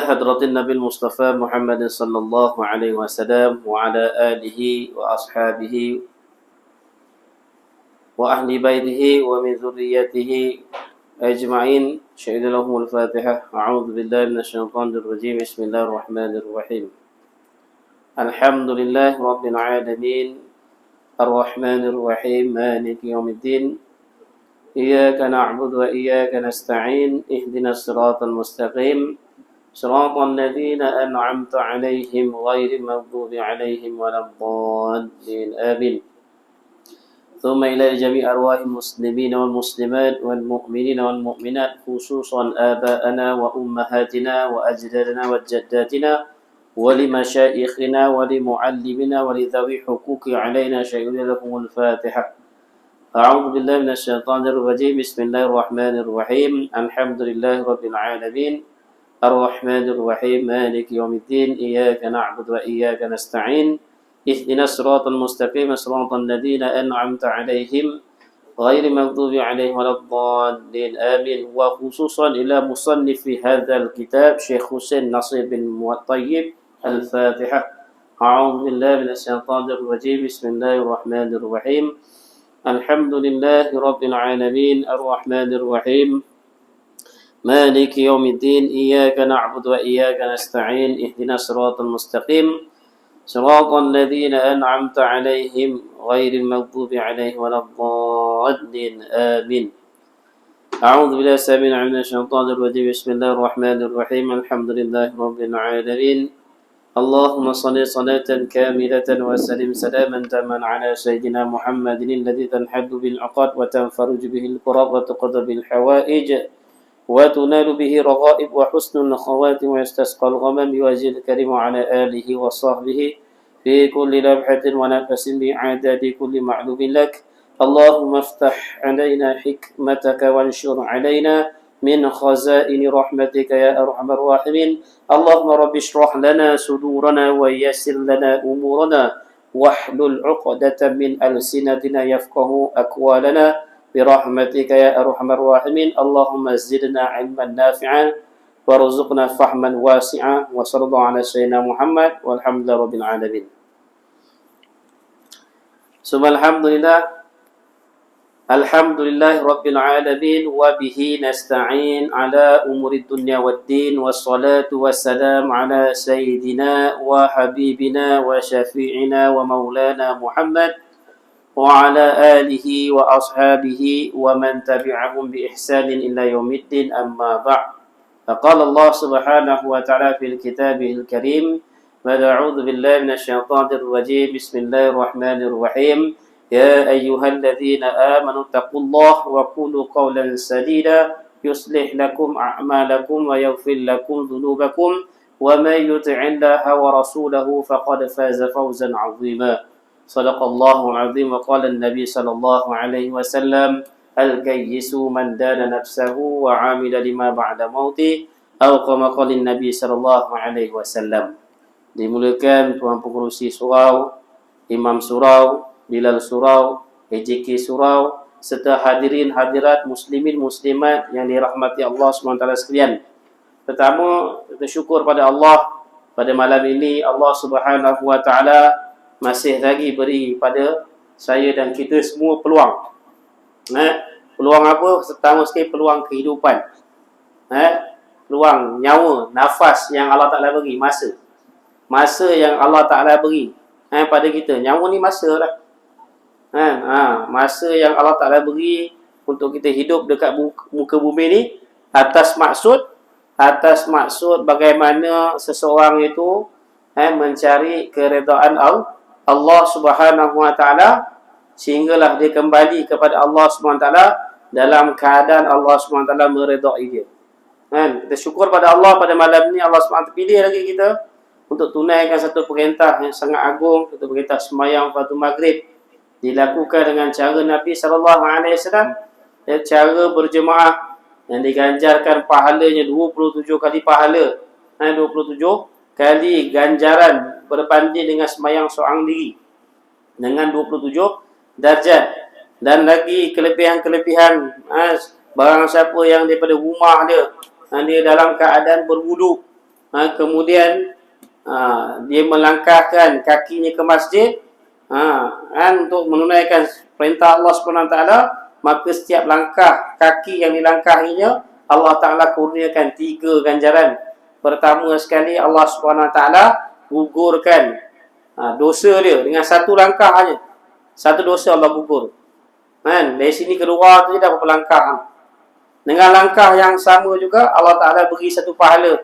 حضرة النبي المصطفى محمد صلى الله عليه وسلم وعلى آله وأصحابه وأهل بيته ومن ذريته أجمعين. شهد لهم الفاتحة. أعوذ بالله من الشيطان الرجيم. بسم الله الرحمن الرحيم. الحمد لله رب العالمين الرحمن الرحيم مالك يوم الدين. إياك نعبد وإياك نستعين. اهدنا الصراط المستقيم صراط الذين أنعمت عليهم غير المغضوب عليهم ولا الضالين آمين. ثم إلى جميع أرواح المسلمين والمسلمات والمؤمنين والمؤمنات خصوصا آباءنا وأمهاتنا وأجدادنا وجداتنا ولمشايخنا ولمعلمنا ولذوي حقوق علينا. شهد لهم الفاتحة. أعوذ بالله من الشيطان الرجيم. بسم الله الرحمن الرحيم. الحمد لله رب العالمين الرحمن الرحيم مالك يوم الدين. إياك نعبد وإياك نستعين. اهدنا الصراط المستقيم صراط الذين أنعمت عليهم غير المغضوب عليهم ولا الضالين آمين. وخصوصا إلى مصنف هذا الكتاب شيخ حسين نصير بن طيب. الفاتحة. أعوذ بالله من الشيطان الرجيم. بسم الله الرحمن الرحيم. الحمد لله رب العالمين الرحمن الرحيم مالك يوم الدين. إياك نعبد وإياك نستعين. اهدنا الصراط المستقيم صراط الذين أنعمت عليهم غير المغضوب عليهم ولا الضالين آمين. أعوذ بالله السميع العليم من الشيطان الرجيم. بسم الله الرحمن الرحيم. الحمد لله رب العالمين. اللهم صل صلاة كاملة وسلم سلاما تاما على سيدنا محمد الذي تنحل بالعقد وتنفرج به الكرب وتقضى بالحوائج وتنال به رغائب وحسن الخواتم ويستسقى الغمم بوجه الكريم وعلى آله وصحبه في كل لمحة ونفس بإعداد كل معلوم لك. اللهم افتح علينا حكمتك وانشر علينا من خزائن رحمتك يا أرحم الراحمين. اللهم رب اشرح لنا صدورنا ويسر لنا أمورنا واحلل عقدة من ألسنتنا يفقه أقوالنا برحمتك يا أرحم الراحمين. اللهم زدنا علما نافعا وارزقنا فهما واسعا وصلى الله على سيدنا محمد والحمد لله رب العالمين. ثم الحمد لله رب العالمين وبه نستعين على أمور الدنيا والدين والصلاة والسلام على سيدنا وحبيبنا وشفيعنا ومولانا محمد وعلى آله وأصحابه ومن تبعهم بإحسان إلى يوم الدين. أما بعد. فقال الله سبحانه وتعالى في كتابه الكريم أعوذ بالله من الشيطان الرجيم. بسم الله الرحمن الرحيم. يا أيها الذين آمنوا اتقوا الله وقولوا قولا سديدا يصلح لكم أعمالكم ويغفر لكم ذنوبكم ومن يطع الله ورسوله فقد فاز فوزا عظيما. صدق الله العظيم. وقال النبي صلى الله عليه وسلم الكيس من دان نفسه وعامل لما بعد موته أو كما قال النبي صلى الله عليه وسلم. Dimuliakan Tuan Pengerusi Surau, Imam Surau, Bilal Surau, EJK Surau, serta hadirin hadirat muslimin muslimat yang dirahmati Allah SWT sekalian. Pertama, kita syukur pada Allah pada malam ini Allah Subhanahu wa taala masih lagi beri pada saya dan kita semua peluang. Peluang apa? Pertama sekali peluang kehidupan. Peluang nyawa, nafas yang Allah Ta'ala beri, masa. Masa yang Allah Ta'ala beri pada kita. Nyawa ni masa lah. Masa yang Allah Ta'ala beri untuk kita hidup dekat muka bumi ni atas maksud bagaimana seseorang itu mencari keredaan Allah Subhanahu wa taala sehinggalah dia kembali kepada Allah Subhanahu wa taala dalam keadaan Allah Subhanahu wa taala meredai dia. Kita syukur pada Allah pada malam ni Allah Subhanahu wa taala pilih lagi kita untuk tunaikan satu perintah yang sangat agung, satu perintah sembahyang waktu maghrib dilakukan dengan cara Nabi sallallahu alaihi wasallam, cara berjemaah yang diganjarkan pahalanya 27 kali pahala. 27 kali ganjaran berbanding dengan sembahyang seorang diri dengan 27 darjat. Dan lagi kelebihan-kelebihan barang siapa yang daripada rumah dia dalam keadaan berwuduk kemudian dia melangkahkan kakinya ke masjid, untuk menunaikan perintah Allah SWT, maka setiap langkah kaki yang dilangkahinya, Allah Ta'ala kurniakan 3 ganjaran. Pertama sekali, Allah SWT gugurkan dosa dia dengan 1 langkah hanya. 1 dosa Allah gugur. Dari sini keluar tu dia dah berapa langkah. Dengan langkah yang sama juga, Allah Ta'ala beri 1 pahala.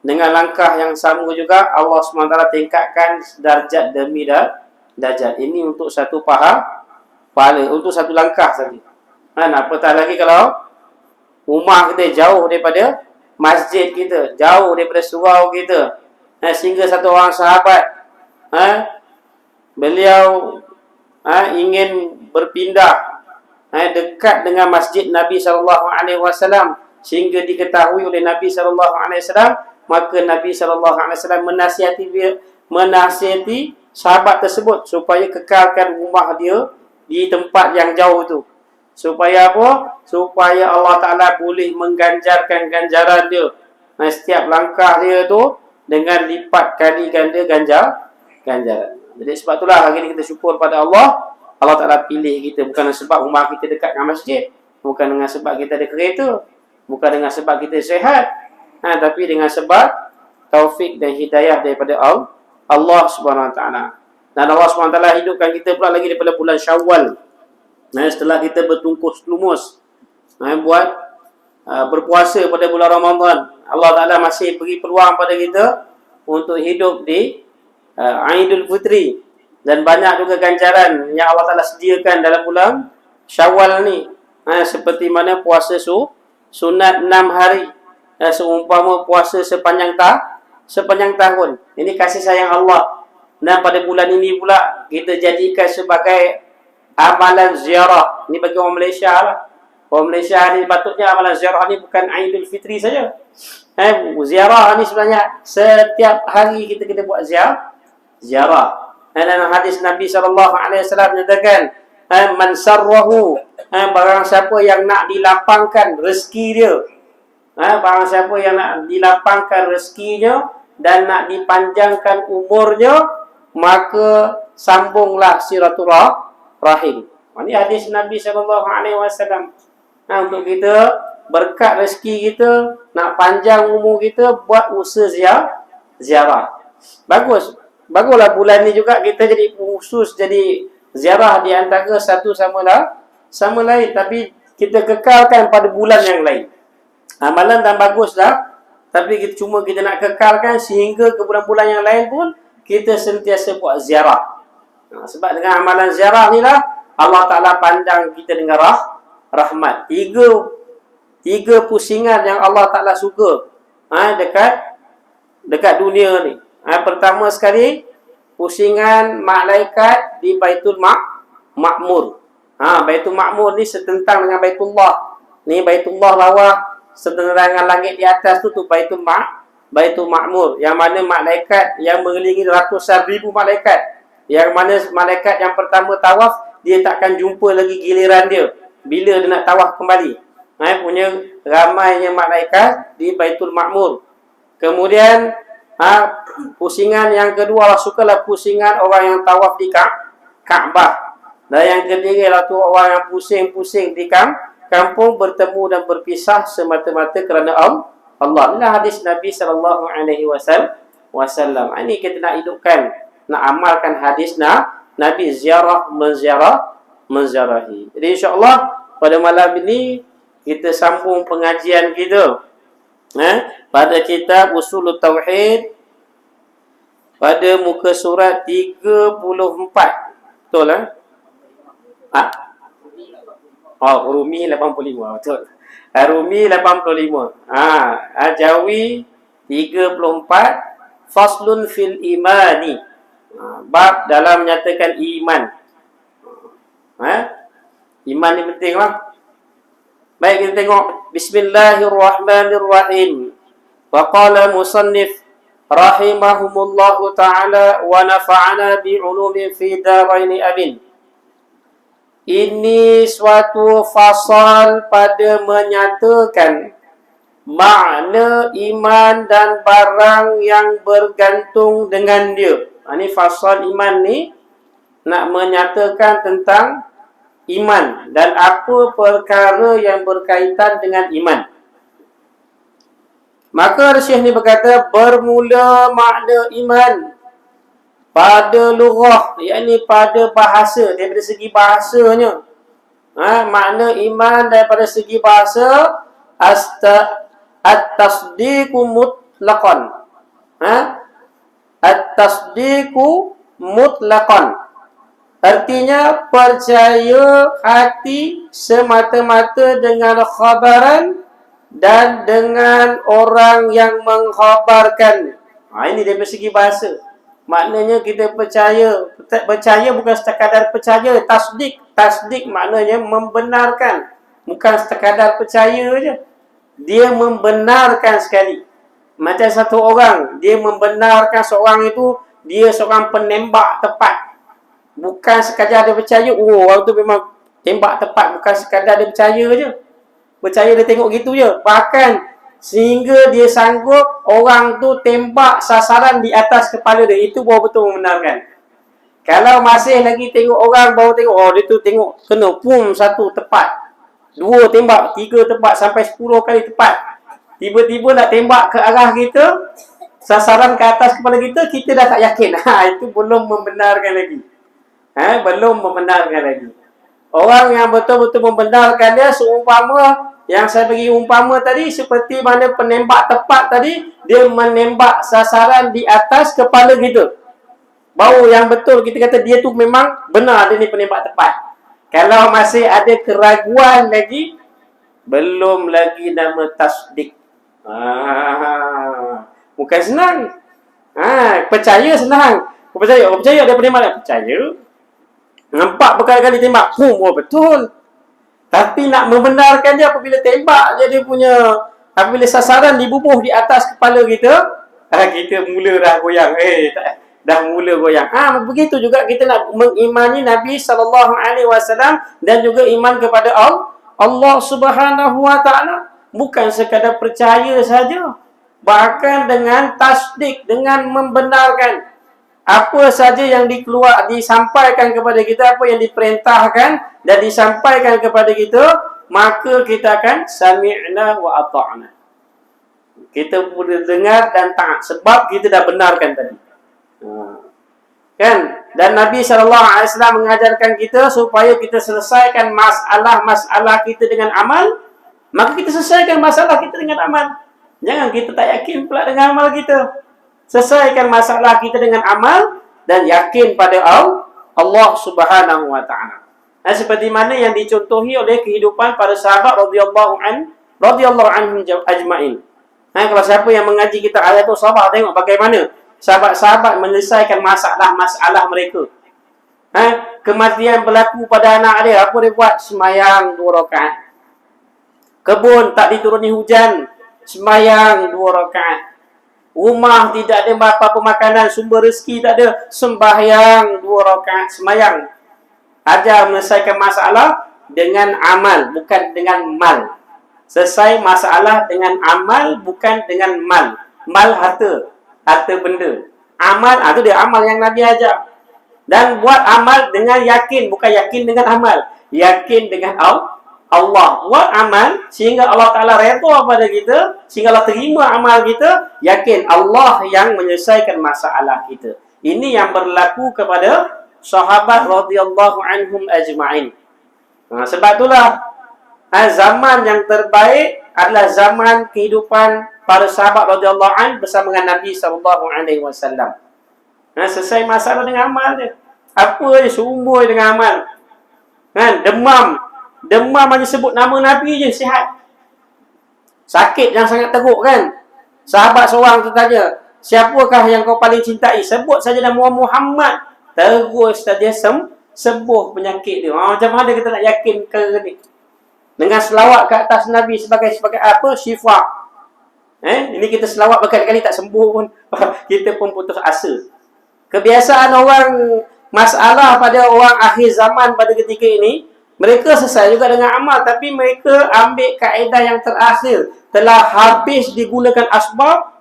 Dengan langkah yang sama juga, Allah SWT tingkatkan darjat demi darjat. Ini untuk 1 pahala, untuk 1 langkah saja. Apatah lagi kalau rumah kita jauh daripada masjid kita, jauh daripada surau kita, sehingga 1 orang sahabat, beliau ingin berpindah dekat dengan masjid Nabi SAW, sehingga diketahui oleh Nabi SAW, maka Nabi SAW menasihati sahabat tersebut supaya kekalkan rumah dia di tempat yang jauh tu. Supaya apa? Supaya Allah Ta'ala boleh mengganjarkan ganjaran dia, setiap langkah dia tu dengan lipat kali ganda ganjaran. Jadi sebab itulah hari ini kita syukur pada Allah. Allah Ta'ala pilih kita bukan sebab rumah kita dekat dengan masjid, bukan dengan sebab kita ada kereta, bukan dengan sebab kita sihat, tapi dengan sebab taufik dan hidayah daripada Allah Subhanahu Wa Ta'ala. Dan Allah Subhanahu Wa Ta'ala hidupkan kita pula lagi daripada bulan Syawal. Setelah kita bertungkus lumus buat berpuasa pada bulan Ramadan, Allah Ta'ala masih beri peluang pada kita untuk hidup di Aidul Fitri. Dan banyak juga ganjaran yang Allah Ta'ala sediakan dalam bulan Syawal ni. Seperti mana puasa sunat 6 hari, seumpama puasa sepanjang tahun. Ini kasih sayang Allah. Dan pada bulan ini pula kita jadikan sebagai amalan ziarah. Ini bagi orang Malaysia lah. Orang Malaysia ni patutnya amalan ziarah ni bukan Aidul Fitri saja. Ziarah ni sebenarnya setiap hari kita kena buat ziarah. Dalam hadis Nabi SAW menyatakan, man sarrahu, barang siapa yang nak dilapangkan rezeki dia, barang siapa yang nak dilapangkan rezekinya dan nak dipanjangkan umurnya, maka sambunglah silaturahim. Ini hadis Nabi SAW. Untuk kita berkat rezeki kita, nak panjang umur kita, buat usaha ziarah. Baguslah bulan ni juga kita jadi khusus, jadi ziarah di antara satu sama lain, tapi kita kekalkan pada bulan yang lain. Amalan dan baguslah, tapi cuma kita nak kekalkan sehingga ke bulan-bulan yang lain pun kita sentiasa buat ziarah. Sebab dengan amalan ziarah ni lah Allah Ta'ala pandang kita dengan rahmat. Tiga pusingan yang Allah Ta'ala suka dekat dunia ni. Pertama sekali, pusingan malaikat di Baitul Ma'mur. Baitul Ma'mur ni setentang dengan Baitullah. Ni Baitullah bawah, setentang dengan langit di atas tu Baitul Ma'mur. Yang mana malaikat yang mengelilingi ratusan ribu malaikat. Yang mana malaikat yang pertama tawaf, dia takkan jumpa lagi giliran dia bila dia nak tawaf kembali. Punya ramainya malaikat di Baitul Ma'mur. Kemudian pusingan yang kedua, Allah sukalah pusingan orang yang tawaf di Kaabah. Dan yang ketiga ialah tu orang yang pusing-pusing di kampung, bertemu dan berpisah semata-mata kerana Allah. Inilah hadis Nabi SAW. Ini kita nak hidupkan, nak amalkan hadis Nabi, ziarah menziarahi. Jadi insya-Allah pada malam ini kita sambung pengajian kita pada kitab Usulut Tauhid pada muka surat 34. Betul lah? Rumi 85. Betul. Rumi 85. Jawi 34. Faslun fil imani. Bab dalam menyatakan iman. Iman ni penting lah. Baik, kita tengok. Bismillahirrahmanirrahim. Wa qala musannif rahimahumullahu ta'ala wa nafa'ana bi'ulumin fi daraini amin. Ini suatu fasal pada menyatakan makna iman dan barang yang bergantung dengan dia. Ini fasal iman ni nak menyatakan tentang iman dan apa perkara yang berkaitan dengan iman. Maka Syekh ni berkata, bermula makna iman pada lughah, yakni pada bahasa, daripada segi bahasanya. Makna iman daripada segi bahasa, at-tasdiqu mutlaqan. At-tasdiqu mutlaqan. Artinya percaya hati semata-mata dengan khabaran dan dengan orang yang mengkhabarkan. Ini dari segi bahasa. Maknanya kita percaya. Percaya bukan sekadar percaya. Tasdik maknanya membenarkan. Bukan sekadar percaya je. Dia membenarkan sekali. Macam satu orang, dia membenarkan seorang itu, dia seorang penembak tepat. Bukan sekadar dia percaya, orang tu memang tembak tepat. Bukan sekadar dia percaya je. Percaya dia tengok gitu je. Bahkan sehingga dia sanggup orang tu tembak sasaran di atas kepala dia. Itu baru betul membenarkan. Kalau masih lagi tengok orang, baru tengok, dia tu tengok kena pum satu tepat, 2 tembak, 3 tepat, sampai 10 kali tepat. Tiba-tiba nak tembak ke arah kita, sasaran ke atas kepala kita, kita dah tak yakin. Itu belum membenarkan lagi. Belum membenarkan lagi. Orang yang betul-betul membenarkan dia, seumpama yang saya bagi umpama tadi, seperti mana penembak tepat tadi, dia menembak sasaran di atas kepala kita. Baru yang betul kita kata dia tu memang benar, dia ni penembak tepat. Kalau masih ada keraguan lagi, belum lagi nama tasdik. Bukan senang. Percaya senang. Percaya dia penembak. Percaya. Nampak berkali-kali tembak. Betul. Tapi nak membenarkan dia apabila tembak je dia punya, apabila sasaran dibubuh di atas kepala kita, kita mula dah goyang. Dah mula goyang. Begitu juga kita nak mengimani Nabi SAW dan juga iman kepada Allah Subhanahu Wa Taala. Bukan sekadar percaya saja, bahkan dengan tasdik, dengan membenarkan apa saja yang disampaikan kepada kita, apa yang diperintahkan dan disampaikan kepada kita, maka kita akan sami'na wa ata'na. Kita boleh dengar dan taat sebab kita dah benarkan tadi. Kan? Dan Nabi SAW mengajarkan kita supaya kita selesaikan masalah-masalah kita dengan amal. Maka kita selesaikan masalah kita dengan amal. Jangan kita tak yakin pula dengan amal kita. Selesaikan masalah kita dengan amal dan yakin pada Allah Subhanahu Wa Taala. Seperti mana yang dicontohi oleh kehidupan para sahabat radhiyallahu anhum ajma'in. Kalau siapa yang mengaji kita ayat tu, sahabat tengok bagaimana sahabat-sahabat menyelesaikan masalah mereka. Kematian berlaku pada anak dia, apa dia buat? Semayang 2 rakaat. Kebun tak dituruni hujan, sembahyang 2 rakaat. Rumah tidak ada apa-apa makanan, sumber rezeki tak ada, sembahyang 2 rakaat, sembahyang. Ajar menyelesaikan masalah dengan amal, bukan dengan mal. Selesai masalah dengan amal, bukan dengan mal. Mal harta benda. Amal, itu dia amal yang Nabi ajar. Dan buat amal dengan yakin, bukan yakin dengan amal. Yakin dengan Allah. Buat amal sehingga Allah Ta'ala redha pada kita, sehingga Allah terima amal kita, yakin Allah yang menyelesaikan masalah kita. Ini yang berlaku kepada sahabat radhiyallahu anhum ajma'in. Sebab itulah zaman yang terbaik adalah zaman kehidupan para sahabat radhiyallahu anhum bersama dengan Nabi SAW. Selesai masalah dengan amal dia. Apa dia seumur dengan amal. Demam hanya sebut nama Nabi je, sihat. Sakit yang sangat teruk kan. Sahabat seorang tu tanya, siapakah yang kau paling cintai? Sebut saja nama Muhammad. Terus dia sembuh penyakit dia. Macam mana kita nak yakin ke ni? Dengan selawat ke atas Nabi sebagai apa? Syifa. Ini kita selawat berkali-kali tak sembuh pun. Kita pun putus asa. Kebiasaan orang, masalah pada orang akhir zaman pada ketika ini, Mereka selesai juga dengan amal, tapi mereka ambil kaedah yang terakhir. Telah habis digunakan asbab,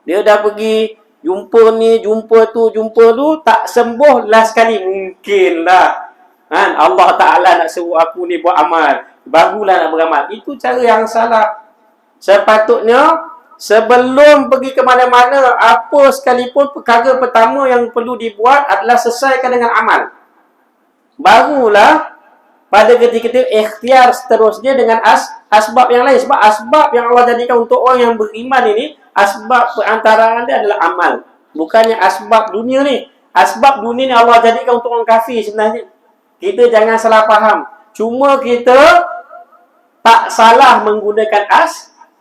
dia dah pergi jumpa ni, jumpa tu, tak sembuh last sekali. Mungkinlah kan Allah Ta'ala nak suruh aku ni buat amal, barulah nak beramal. Itu cara yang salah. Sepatutnya sebelum pergi ke mana-mana, apa sekalipun, perkara pertama yang perlu dibuat adalah selesaikan dengan amal. Barulah pada ketika itu ikhtiar seterusnya dengan asbab yang lain. Sebab asbab yang Allah jadikan untuk orang yang beriman ini, asbab perantaraan dia adalah amal. Bukannya asbab dunia ni. Asbab dunia ni Allah jadikan untuk orang kafir sebenarnya. Kita jangan salah faham. Cuma kita tak salah menggunakan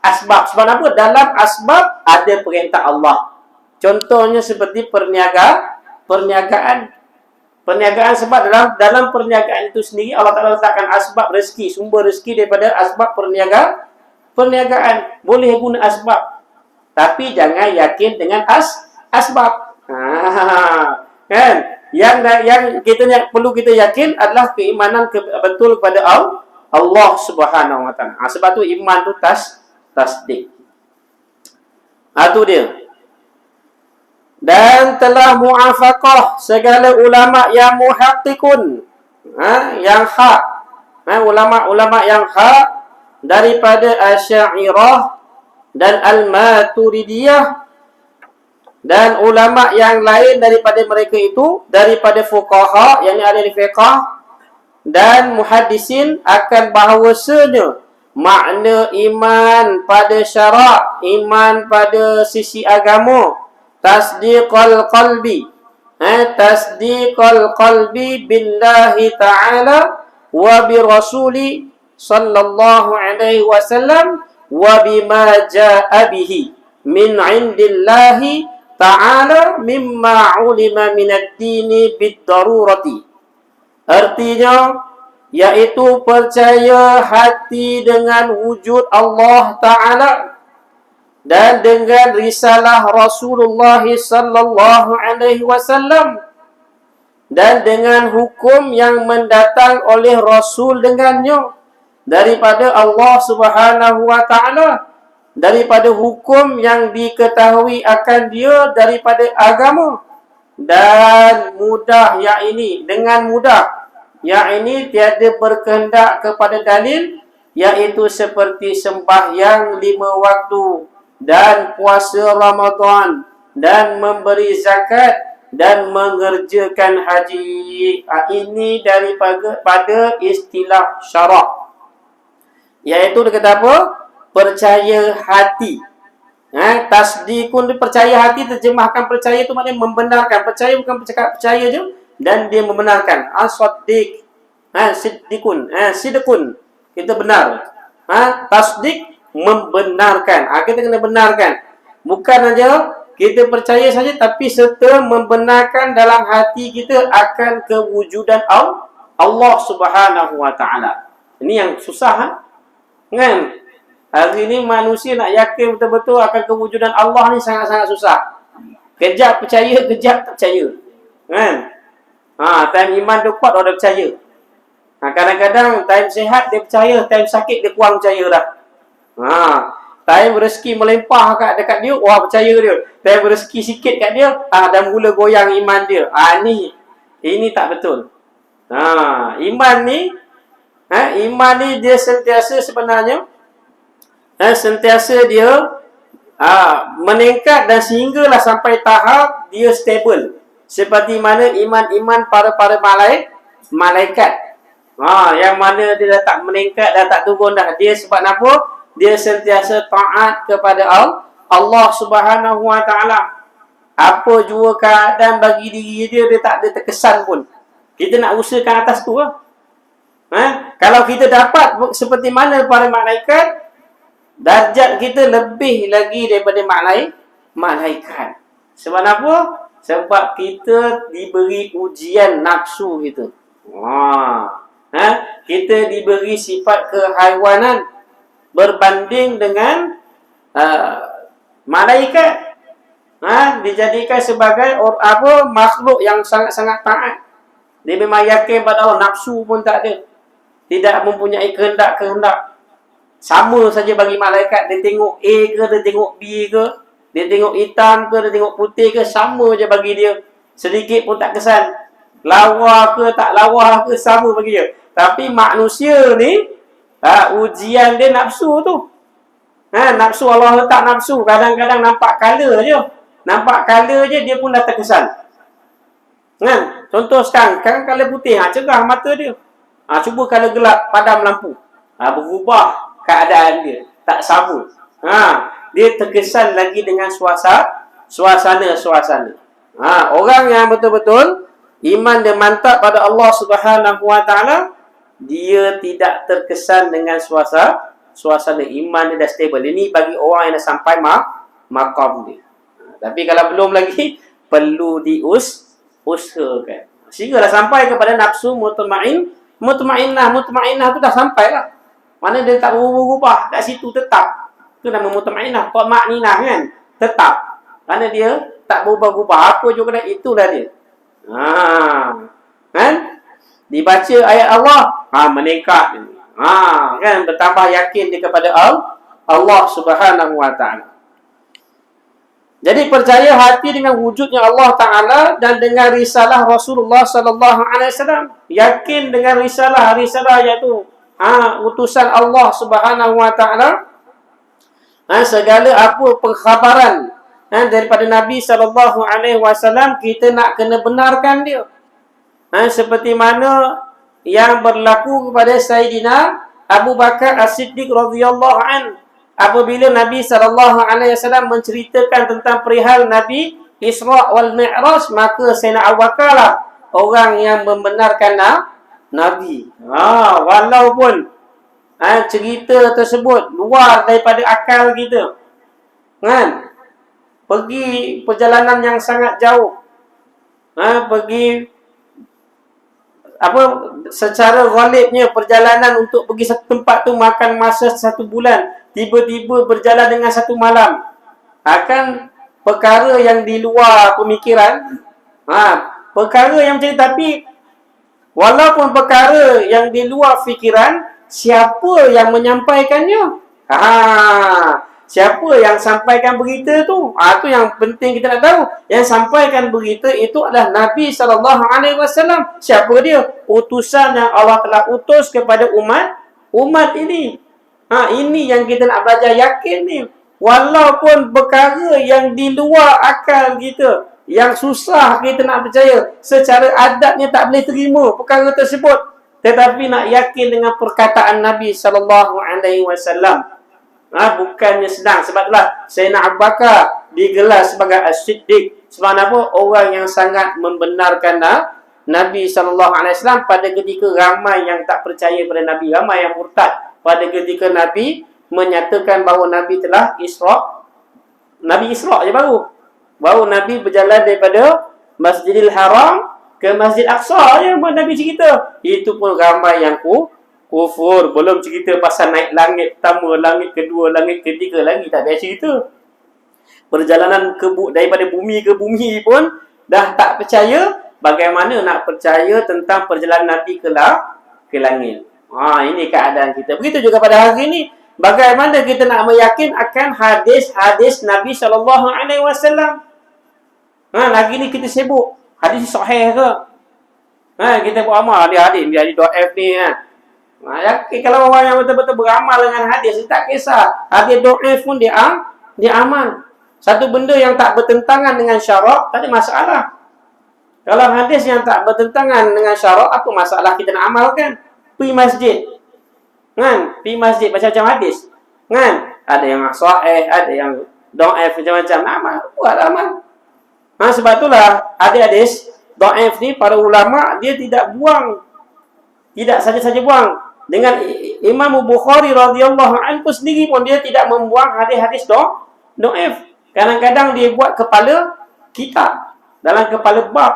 asbab. Sebab apa? Dalam asbab ada perintah Allah. Contohnya seperti perniagaan. Perniagaan, sebab dalam perniagaan itu sendiri Allah Ta'ala letakkan asbab rezeki, sumber rezeki daripada asbab perniagaan. Boleh guna asbab, tapi jangan yakin dengan asbab. Kan? Yang perlu kita yakin adalah keimanan betul kepada Allah Subhanahu Wa Ta'ala. Sebab tu iman tu tasdik. Itu dia. Dan telah mu'afaqah segala ulama yang muhaqqiqun, yang hak, ulama-ulama yang hak daripada Asy'ariyah dan Al-Maturidiyah, dan ulama yang lain daripada mereka itu, daripada fuqaha, yakni ahli fiqh dan muhaddisin, akan bahawasanya makna iman pada syarak, iman pada sisi agama, tasdiqal qalbi billahi ta'ala wa bi rasuli sallallahu alaihi wasallam wa bima jaa bihi min indillahi ta'ala mimma ulima minad dini bid darurati. Artinya yaitu percaya hati dengan wujud Allah Ta'ala dan dengan risalah Rasulullah sallallahu alaihi wasallam, dan dengan hukum yang mendatang oleh Rasul dengannya daripada Allah Subhanahu wa Ta'ala, daripada hukum yang diketahui akan dia daripada agama, dan mudah, yang ini dengan mudah, yang ini tiada berkehendak kepada dalil, iaitu seperti sembahyang 5 waktu dan puasa Ramadan dan memberi zakat dan mengerjakan haji. Ini daripada istilah syarak, iaitu dia kata apa? Percaya hati. Tasdikun, percaya hati, terjemahkan percaya itu maknanya membenarkan. Percaya bukan bercakap percaya je dan dia membenarkan. As-saddiq, siddiqun, sidqun, kita benar. Tasdik, membenarkan. Kita kena benarkan. Bukan saja kita percaya saja, tapi serta membenarkan dalam hati kita akan kewujudan Allah Subhanahu wa Ta'ala. Ini yang susah, kan? Hari ini manusia nak yakin betul-betul akan kewujudan Allah ni sangat-sangat susah. Kejap percaya, kejap tak percaya, kan? Time iman dia kuat, orang dia percaya. Kadang-kadang time sihat dia percaya, time sakit dia kurang percaya dah. Time rezeki melimpah dekat dia, wah percaya dia. Time rezeki sikit kat dia, dah mula goyang iman dia. Ini tak betul. Iman ni dia sentiasa sebenarnya sentiasa dia meningkat, dan sehinggalah sampai tahap dia stable, seperti mana iman-iman para malaikat. Yang mana dia dah tak meningkat, dah tak turun dah. Dia sebab apa? Dia sentiasa taat kepada Allah Subhanahu wa Ta'ala. Apa jua keadaan bagi diri dia, dia tak ada terkesan pun. Kita nak usahakan atas tu lah. Kalau kita dapat seperti mana para malaikat, darjat kita lebih lagi daripada malaikat. Sebab apa? Sebab kita diberi ujian nafsu kita. Kita diberi sifat kehaiwanan berbanding dengan malaikat. Dijadikan sebagai makhluk yang sangat-sangat taat. Dia memang yakin pada Allah, nafsu pun tak ada. tidak mempunyai kehendak-kehendak. Sama saja bagi malaikat, dia tengok A ke, dia tengok B ke, dia tengok hitam ke, dia tengok putih ke, sama je bagi dia. Sedikit pun tak kesan. Lawa ke, tak lawa ke, sama bagi dia. Tapi manusia ni, ujian dia nafsu tu. Nafsu, Allah letak nafsu. Kadang-kadang nampak colour je. Nampak colour je, dia pun dah terkesan. Kan? Contoh sekarang colour putih, cerah mata dia. Cuba colour gelap, padam lampu. Berubah keadaan dia. Tak sama. Dia terkesan lagi dengan suasana. Orang yang betul-betul iman dia mantap pada Allah Subhanahu Wa Taala, dia tidak terkesan dengan suasana. Iman dia dah stable. Ini bagi orang yang dah sampai maqam dia. Tapi kalau belum lagi, perlu diusahakan. Sehingga dah sampai kepada nafsu mutmainnah tu dah sampai lah. Mana dia tak berubah-ubah, kat situ tetap. Itu nama mutmainnah, ma'ninah kan? Tetap. Kerana dia tak berubah-ubah. Apa juga itulah dia. Kan? Dibaca ayat Allah, meningkat. Kan? Bertambah yakin dia kepada Allah Subhanahu Wa Taala. Jadi percaya hati dengan wujudnya Allah Ta'ala dan dengan risalah Rasulullah Sallallahu Alaihi Wasallam. Yakin dengan risalah iaitu utusan Allah Subhanahu Wa Ta'ala. Segala apa pengkhabaran daripada Nabi Sallallahu Alaihi Wasallam, kita nak kena benarkan dia. Seperti mana yang berlaku kepada Sayyidina Abu Bakar As-Siddiq radhiyallahu anhu. Apabila Nabi SAW menceritakan tentang perihal Nabi Isra' wal Mi'raj, maka Sayyidina Abu Bakar lah orang yang membenarkan Nabi. Walaupun cerita tersebut luar daripada akal kita. Kan? Pergi perjalanan yang sangat jauh. Secara ghalibnya perjalanan untuk pergi satu tempat tu makan masa 1 bulan. Tiba-tiba berjalan dengan 1 malam. Akan perkara yang di luar pemikiran. Perkara yang macam ni, tapi walaupun perkara yang di luar fikiran, siapa yang menyampaikannya? Siapa yang sampaikan berita tu? Tu yang penting kita nak tahu. Yang sampaikan berita itu adalah Nabi SAW. Siapa dia? Utusan yang Allah telah utus kepada umat ini. Ini yang kita nak belajar yakin ni. Walaupun perkara yang di luar akal kita, yang susah kita nak percaya, secara adatnya tak boleh terima perkara tersebut, tetapi nak yakin dengan perkataan Nabi SAW. Bukannya senang. Sebab itulah Sayyidina Abu Bakar digelar sebagai As-Siddiq. Sebab apa? Orang yang sangat membenarkan Nabi SAW pada ketika ramai yang tak percaya pada Nabi, ramai yang murtad. Pada ketika Nabi menyatakan bahawa Nabi telah Isra'. Nabi Isra' je baru Nabi berjalan daripada Masjidil Haram ke Masjid Aqsa je Nabi cerita. Itu pun ramai yang kufur. Belum cerita pasal naik langit pertama, langit kedua, langit ketiga lagi. Tak ada cerita. Perjalanan daripada bumi ke bumi pun dah tak percaya. Bagaimana nak percaya tentang perjalanan Nabi ke langit? Ini keadaan kita. Begitu juga pada hari ini. Bagaimana kita nak meyakin akan hadis-hadis Nabi SAW? Lagi ni kita sibuk. Hadis sahih ke? Kita buat amal. Dia hadis do'if ni. Yakin kalau orang yang betul-betul beramal dengan hadis, tak kisah. Hadis do'if pun dia amal. Satu benda yang tak bertentangan dengan syarak, tak ada masalah. Kalau hadis yang tak bertentangan dengan syarak, apa masalah kita nak amalkan? Pergi masjid. Kan? Pergi masjid macam-macam hadis. Kan? Ada yang sahih, ada yang dhaif, macam-macam. Amal. Buat amal. Sebab itulah hadis dhaif ni, para ulama dia tidak buang. Tidak saja-saja buang. Dengan Imam Bukhari radhiyallahu anhu sendiri pun dia tidak membuang hadis-hadis dhaif. Kadang-kadang dia buat kepala kitab. Dalam kepala bab.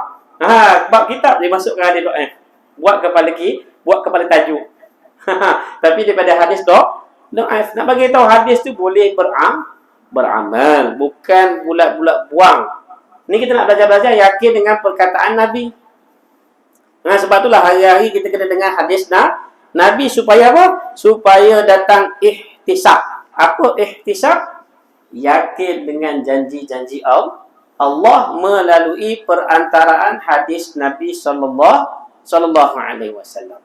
Bab kitab dia masukkan hadis dhaif. Buat kepala tajuk. Tapi daripada hadis dhaif, nak bagi tahu hadis tu boleh beramal, bukan bulat-bulat buang. Ni kita nak belajar-belajar yakin dengan perkataan Nabi. Sebab itulah hari-hari kita kena dengar Nabi supaya apa? Supaya datang ihtisab. Apa ihtisab? Yakin dengan janji-janji Allah melalui perantaraan hadis Nabi sallallahu alaihi wasallam.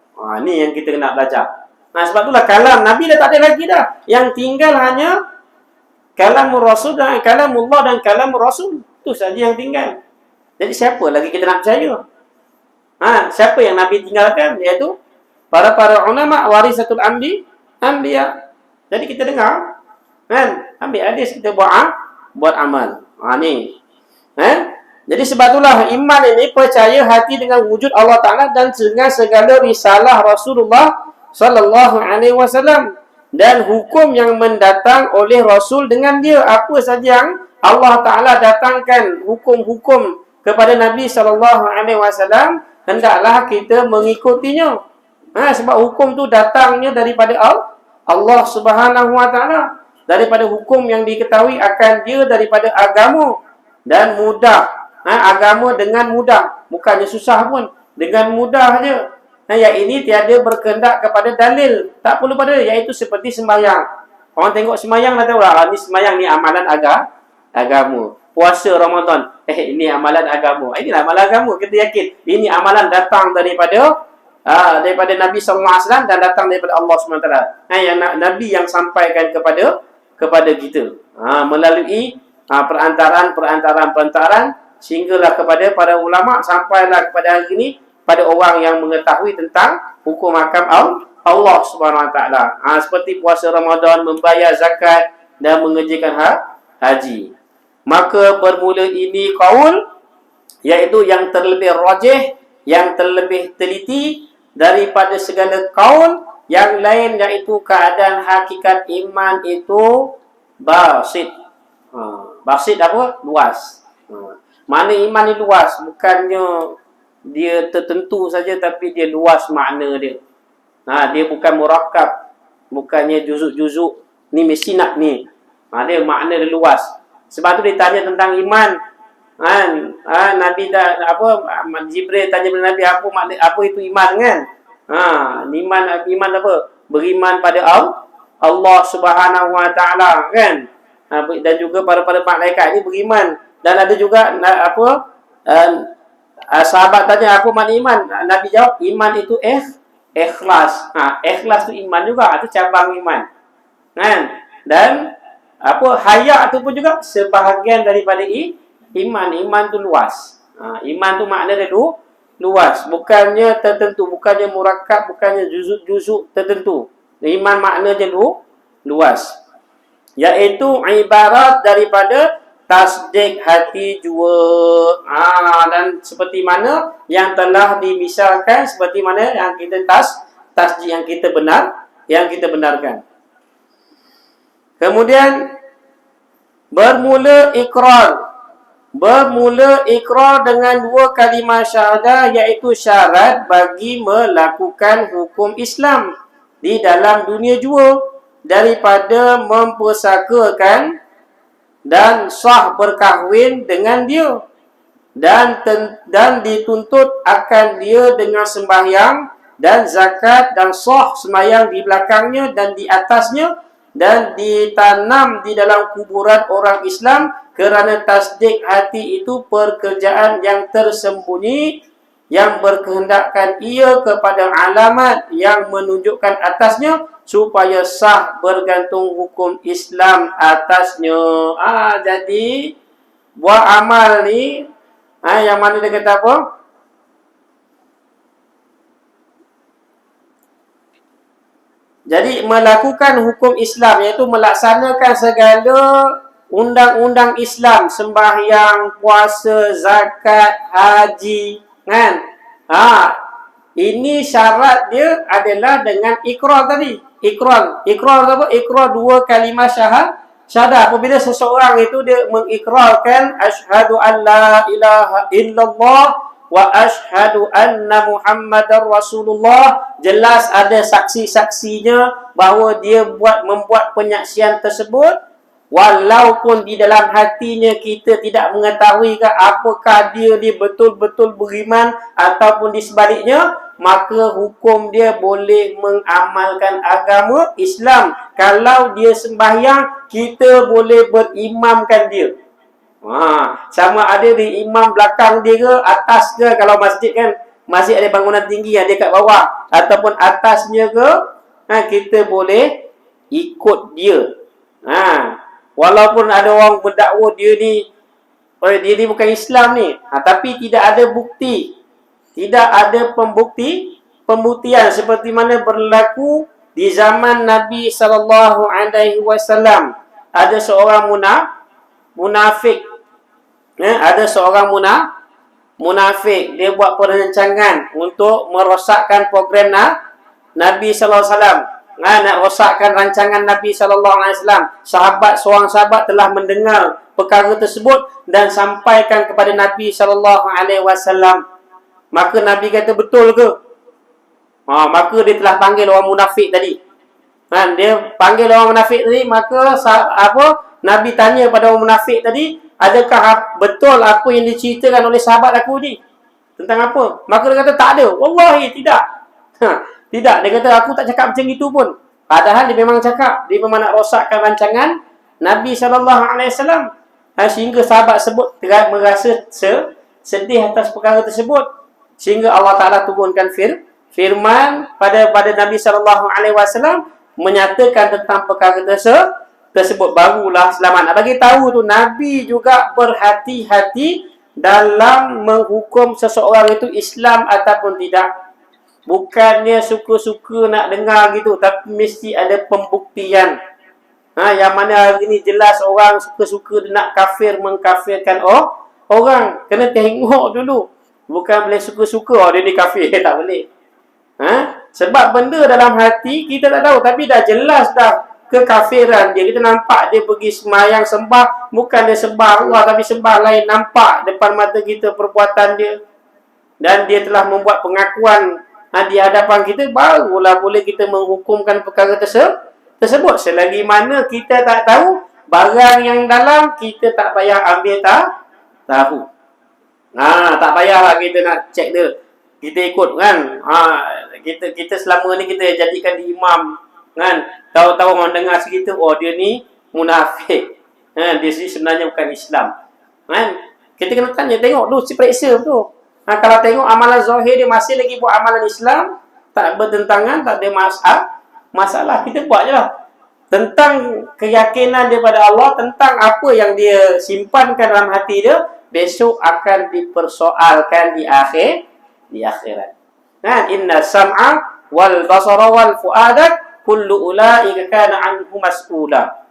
Ni yang kita kena belajar. Sebab itulah kalam Nabi dah tak ada lagi dah. Yang tinggal hanya kalamur Rasul dan kalamullah dan kalamur Rasul. Itu saja yang tinggal. Jadi siapa lagi kita nak percaya? Siapa yang Nabi tinggalkan? Iaitu para ulama warisatul anbiya. Jadi kita dengar, ambil hadis, kita buat amal. Ni. Jadi sebab itulah iman ini percaya hati dengan wujud Allah Ta'ala dan dengan segala risalah Rasulullah sallallahu alaihi wasallam dan hukum yang mendatang oleh Rasul dengan dia. Apa saja yang Allah Ta'ala datangkan hukum-hukum kepada Nabi sallallahu alaihi wasallam, hendaklah kita mengikutinya. Sebab hukum tu datangnya daripada Allah Subhanahu wa Ta'ala, daripada hukum yang diketahui akan dia daripada agama dan mudah. Agama dengan mudah, bukannya susah pun, dengan mudah je. Yang ini tiada berkehendak kepada dalil, tak perlu pada, iaitu seperti sembahyang. Orang tengok sembahyang dah tahu lah, ni sembahyang ni amalan agama. Puasa Ramadan, ini amalan agama. Inilah amalan agama, kita yakin ini amalan datang daripada Nabi sallallahu alaihi wasallam dan datang daripada Allah SWT. Yang Nabi yang sampaikan kepada kita melalui perantaraan sehinggalah kepada para ulama, sampailah kepada hari ini pada orang yang mengetahui tentang hukum hakam Allah Subhanahu wa taala. Seperti puasa Ramadan, membayar zakat dan mengerjakan haji. Maka bermula ini qaul, iaitu yang terlebih rajih, yang terlebih teliti daripada segala qaul yang lain, iaitu keadaan hakikat iman itu basit. Basit apa? Luas. Mana iman ni luas, bukannya dia tertentu saja, tapi dia luas makna dia. Dia bukan murakab, bukannya juzuk-juzuk ni mesti nak ni. Dia makna dia luas. Sebab tu dia tanya tentang iman. Nabi dah Jibril tanya kepada Nabi apa itu iman kan? Iman apa? Beriman pada Allah Subhanahu wa taala kan? Dan juga para malaikat ni beriman. Dan ada juga sahabat tanya apa makna iman? Nabi jawab, iman itu ikhlas. Ikhlas tu iman juga, itu cabang iman. Dan haya tu pun juga sebahagian daripada iman. Iman tu luas. Iman tu makna dia luas, bukannya tertentu, bukannya murakab, bukannya juzuk tertentu. Iman makna dia luas. Iaitu ibarat daripada tasdik hati jua. Dan seperti mana yang telah dimisalkan, seperti mana yang kita tasdik yang kita benarkan. Kemudian bermula ikrar dengan dua kalimah syahadah, iaitu syarat bagi melakukan hukum Islam di dalam dunia jua, daripada mempersakakan dan sah berkahwin dengan dia, dan dituntut akan dia dengan sembahyang dan zakat dan sah sembahyang di belakangnya dan di atasnya, dan ditanam di dalam kuburan orang Islam, kerana tasdik hati itu pekerjaan yang tersembunyi yang berkehendakkan ia kepada alamat yang menunjukkan atasnya, supaya sah bergantung hukum Islam atasnya. Jadi buat amal ni, yang mana dia kata apa? Jadi melakukan hukum Islam, iaitu melaksanakan segala undang-undang Islam, sembahyang, puasa, zakat, haji, kan? Ini syarat dia adalah dengan ikrar tadi. Ikrar apa? Ikrar dua kalimah syahadah. Apabila seseorang itu dia mengikrarkan asyhadu an la ilaha illallah wa asyhadu anna Muhammadar Rasulullah, jelas ada saksi-saksinya bahawa dia membuat penyaksian tersebut, Walaupun di dalam hatinya kita tidak mengetahui apakah dia ni betul-betul beriman ataupun di sebaliknya, maka hukum dia boleh mengamalkan agama Islam. Kalau dia sembahyang, kita boleh berimamkan dia. Sama ada di imam belakang dia ke, atas ke. Kalau masjid kan, masjid ada bangunan tinggi yang dia kat bawah, ataupun atasnya ke, kita boleh ikut dia. Walaupun ada orang berdakwa dia ni bukan Islam ni, tapi tidak ada bukti, tidak ada pembuktian seperti mana berlaku di zaman Nabi SAW. Ada seorang munafik, ada seorang munafik, dia buat perancangan untuk merosakkan program Nabi SAW. Nak rosakkan rancangan Nabi SAW. Seorang sahabat telah mendengar perkara tersebut dan sampaikan kepada Nabi SAW. Maka Nabi kata, betul ke? Maka dia telah panggil orang munafik tadi. Dia panggil orang munafik tadi. Maka Nabi tanya pada orang munafik tadi, adakah betul apa yang diceritakan oleh sahabat aku ni? Tentang apa? Maka dia kata, tak ada. Wallahi, tidak. Tidak, dia kata aku tak cakap macam itu pun. Padahal dia memang cakap, dia memang nak rosakkan rancangan Nabi SAW. Sehingga sahabat sebut merasa sedih atas perkara tersebut. Sehingga Allah Ta'ala turunkan firman pada Nabi SAW menyatakan tentang perkara tersebut. Barulah selamat. Nak bagi tahu tu, Nabi juga berhati-hati dalam menghukum seseorang itu Islam ataupun tidak. Bukannya suka-suka nak dengar gitu, tapi mesti ada pembuktian. Yang mana hari ni jelas orang suka-suka nak mengkafirkan orang. Kena tengok dulu. Bukan boleh suka-suka, dia ni kafir. Tak boleh. Sebab benda dalam hati kita tak tahu, tapi dah jelas dah kekafiran dia. Kita nampak dia pergi semayang sembah, bukan dia sembah Allah, tapi sembah lain. Nampak depan mata kita perbuatan dia. Dan dia telah membuat pengakuan di hadapan kita, barulah boleh kita menghukumkan perkara tersebut. Selagi mana kita tak tahu barang yang dalam, kita tak payah ambil tahu. Tak payahlah kita nak cek dia. Kita ikut kan. Kita selama ni kita jadikan dia imam kan. Tahu-tahu orang dengar cerita, dia ni munafik. Dia sebenarnya bukan Islam. Kan? Kita kena tanya, tengok dulu, periksa betul. Kalau tengok amalan zahir dia masih lagi buat amalan Islam, tak bertentangan, tak ada masalah, kita buat je lah. Tentang keyakinan dia pada Allah, tentang apa yang dia simpankan dalam hati dia, besok akan dipersoalkan di akhirat. Inna sam'a wal basara wal fu'ada kullu ulaika kana anhu mas'ula.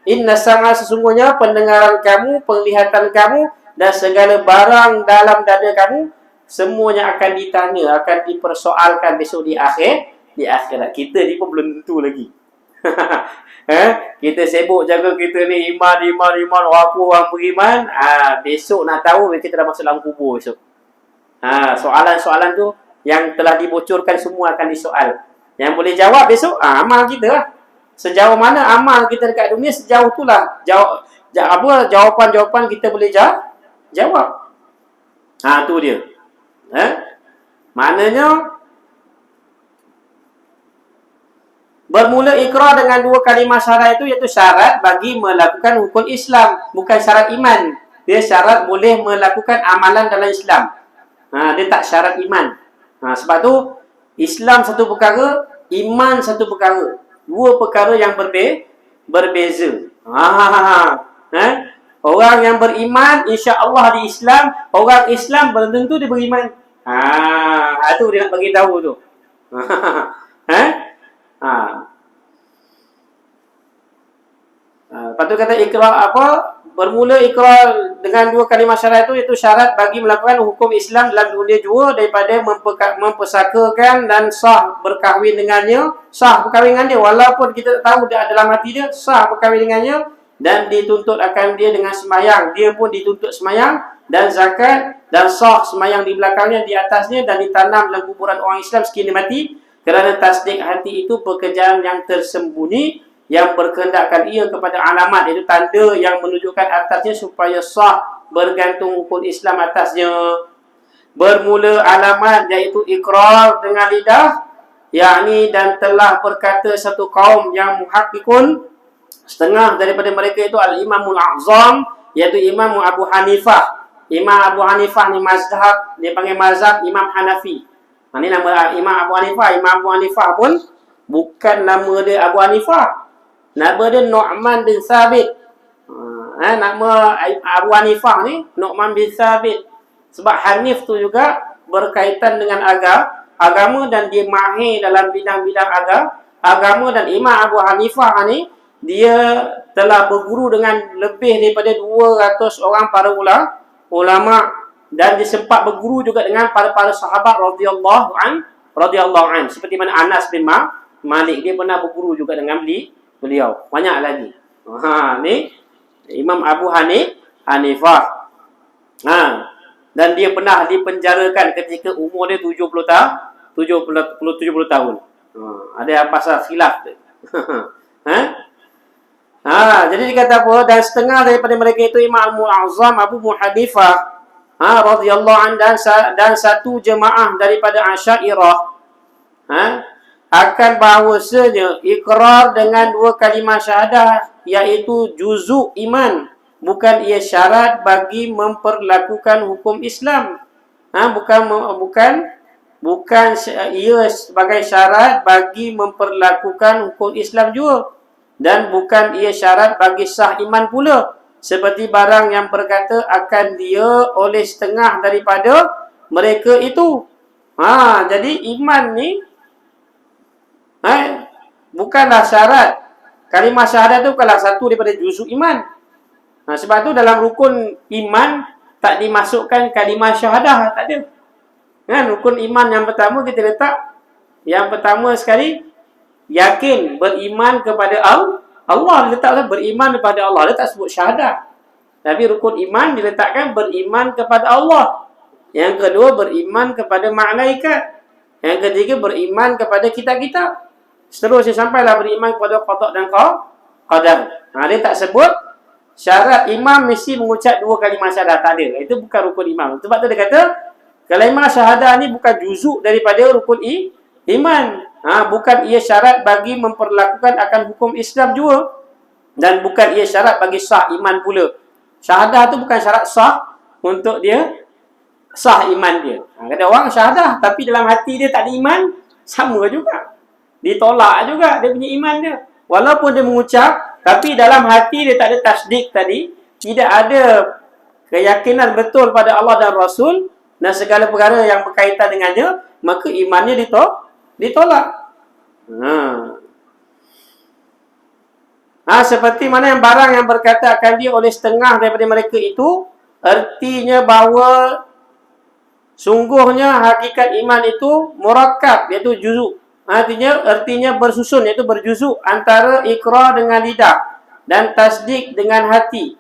Inna sam'a, sesungguhnya pendengaran kamu, penglihatan kamu, dan segala barang dalam dada kamu, semuanya akan ditanya, akan dipersoalkan besok di akhirat. Kita ni pun belum tentu lagi. Kita sibuk jaga kita ni iman, aku orang beriman. Besok nak tahu, kita dah masuk dalam kubur besok. Soalan-soalan tu yang telah dibocorkan semua akan disoal. Yang boleh jawab besok, amal kita lah. Sejauh mana amal kita dekat dunia, sejauh itulah jawapan-jawapan kita boleh jawab. Tu dia. Maknanya bermula ikrar dengan dua kalimah syarat itu, iaitu syarat bagi melakukan hukum Islam, bukan syarat iman. Dia syarat boleh melakukan amalan dalam Islam. Dia tak syarat iman. Sebab tu Islam satu perkara, iman satu perkara. Dua perkara yang berbeza. Orang yang beriman, insya-Allah di Islam. Orang Islam belum tentu dia beriman. Itu dia nak bagi tahu tu. Lepas tu kata ikrar bermula ikrar dengan dua kalimah syarat itu, iaitu syarat bagi melakukan hukum Islam dalam dunia jua, daripada mempersakakan dan sah berkahwin dengannya. Sah berkahwin dengan dia, walaupun kita tak tahu dia dalam hati dia, sah berkahwin dengannya. Dan dituntut akan dia dengan semayang, dia pun dituntut semayang dan zakat, dan sah semayang di belakangnya, di atasnya, dan ditanam dalam kuburan orang Islam sekiranya mati. Kerana tasdik hati itu pekerjaan yang tersembunyi, yang berkehendakkan ia kepada alamat, iaitu tanda yang menunjukkan atasnya supaya sah bergantung hukum Islam atasnya. Bermula alamat iaitu ikrar dengan lidah, yakni dan telah berkata satu kaum yang muhakkikun, setengah daripada mereka itu al-Imamul A'zam, iaitu Imam Abu Hanifah. Imam Abu Hanifah ni mazhab, dia panggil mazhab Imam Hanafi. Ini nama Imam Abu Hanifah. Imam Abu Hanifah pun bukan nama dia Abu Hanifah. Nama dia Nu'man bin Thabit. Nama Abu Hanifah ni Nu'man bin Thabit. Sebab Hanif tu juga berkaitan dengan agama dan dia mahir dalam bidang-bidang agama. Dan Imam Abu Hanifah ni dia telah berguru dengan lebih daripada 200 orang para ulama, dan dia sempat berguru juga dengan para sahabat radhiyallahu an, seperti mana Anas bin Malik, dia pernah berguru juga dengan beliau. Banyak lagi. Ni Imam Abu Hanifah. Dan dia pernah dipenjarakan ketika umur dia 70 tahun. Ada pasal khilaf tu. Jadi dia kata apa? Dan setengah daripada mereka itu Imam Al-Mu'azzam Abu Hanifah radhiyallahu anhu dan satu jemaah daripada Asy'ariyah akan bahawasanya ikrar dengan 2 kalimah syahadah iaitu juzuk iman, bukan ia syarat bagi memperlakukan hukum Islam. Bukan ia sebagai syarat bagi memperlakukan hukum Islam juga, dan bukan ia syarat bagi sah iman pula, seperti barang yang berkata akan dia oleh setengah daripada mereka itu. Jadi iman ni bukanlah syarat. Kalimah syahadat tu bukanlah satu daripada juzuk iman. Sebab tu dalam rukun iman tak dimasukkan kalimah syahadah, tak ada. Rukun iman yang pertama kita letak, yang pertama sekali yakin beriman kepada Allah, diletak beriman kepada Allah, dia tak sebut syahadah. Tapi rukun iman diletakkan beriman kepada Allah. Yang kedua beriman kepada malaikat. Yang ketiga beriman kepada kitab-kitab. Seterusnya sampailah beriman kepada qada dan qadar. Dia tak sebut syarat imam mesti mengucap 2 kalimah syahadah, tak ada. Itu bukan rukun imam. Sebab tu dia kata kalimah syahadah ni bukan juzuk daripada rukun iman. Bukan ia syarat bagi memperlakukan akan hukum Islam juga, dan bukan ia syarat bagi sah iman pula. Syahadah tu bukan syarat sah untuk dia sah iman dia. Ada orang syahadah tapi dalam hati dia tak ada iman, sama juga. Ditolak juga dia punya iman dia. Walaupun dia mengucap, tapi dalam hati dia tak ada tasdik tadi, tidak ada keyakinan betul pada Allah dan Rasul dan segala perkara yang berkaitan dengannya, maka imannya ditolak. Seperti mana yang barang yang berkata akan dia oleh setengah daripada mereka itu, artinya bahawa sungguhnya hakikat iman itu murakkab, iaitu juzuk. Artinya bersusun, iaitu berjuzuk antara ikrar dengan lidah dan tasdik dengan hati.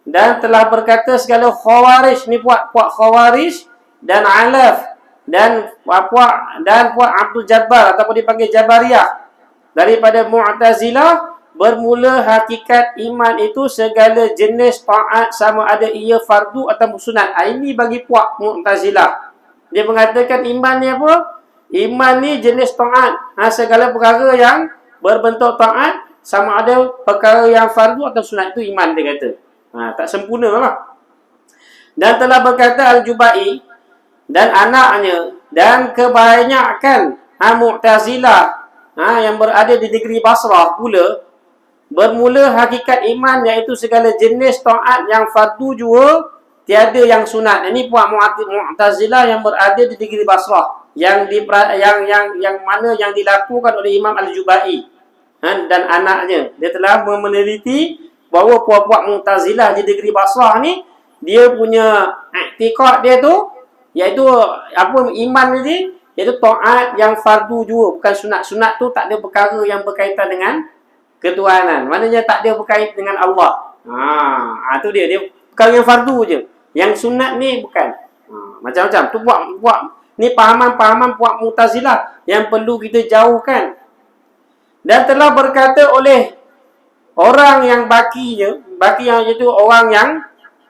Dan telah berkata segala khawarij, ni puak khawarij dan alaf dan puak Abdul Jabbar ataupun dipanggil Jabariyah daripada Mu'tazilah, bermula hakikat iman itu segala jenis taat sama ada ia fardu atau sunat. Ini bagi puak Mu'tazilah. Dia mengatakan iman ni apa? Iman ni jenis taat. Segala perkara yang berbentuk taat sama ada perkara yang fardu atau sunat, itu iman, dia kata. Tak sempurna lah. Dan telah berkata Al-Jubai dan anaknya dan kebanyakan Mu'tazilah yang berada di negeri Basrah pula, bermula hakikat iman iaitu segala jenis taat yang fardu juga, tiada yang sunat. Ini puak Mu'tazilah yang berada di negeri Basrah, yang mana yang dilakukan oleh Imam Al-Jubai dan anaknya. Dia telah meneliti bahawa puak-puak Mu'tazilah di negeri Basrah ni, dia punya i'tiqad dia tu iaitu apa, iman ni iaitu taat yang fardu juga, bukan sunat. Sunat tu tak ada perkara yang berkaitan dengan ketuhanan, maknanya tak ada berkait dengan Allah. Tu dia perkara yang fardu je. Yang sunat ni bukan. Macam-macam tu puak ni pahaman-pahaman puak Mu'tazilah yang perlu kita jauhkan. Dan telah berkata oleh orang yang baki yang itu orang yang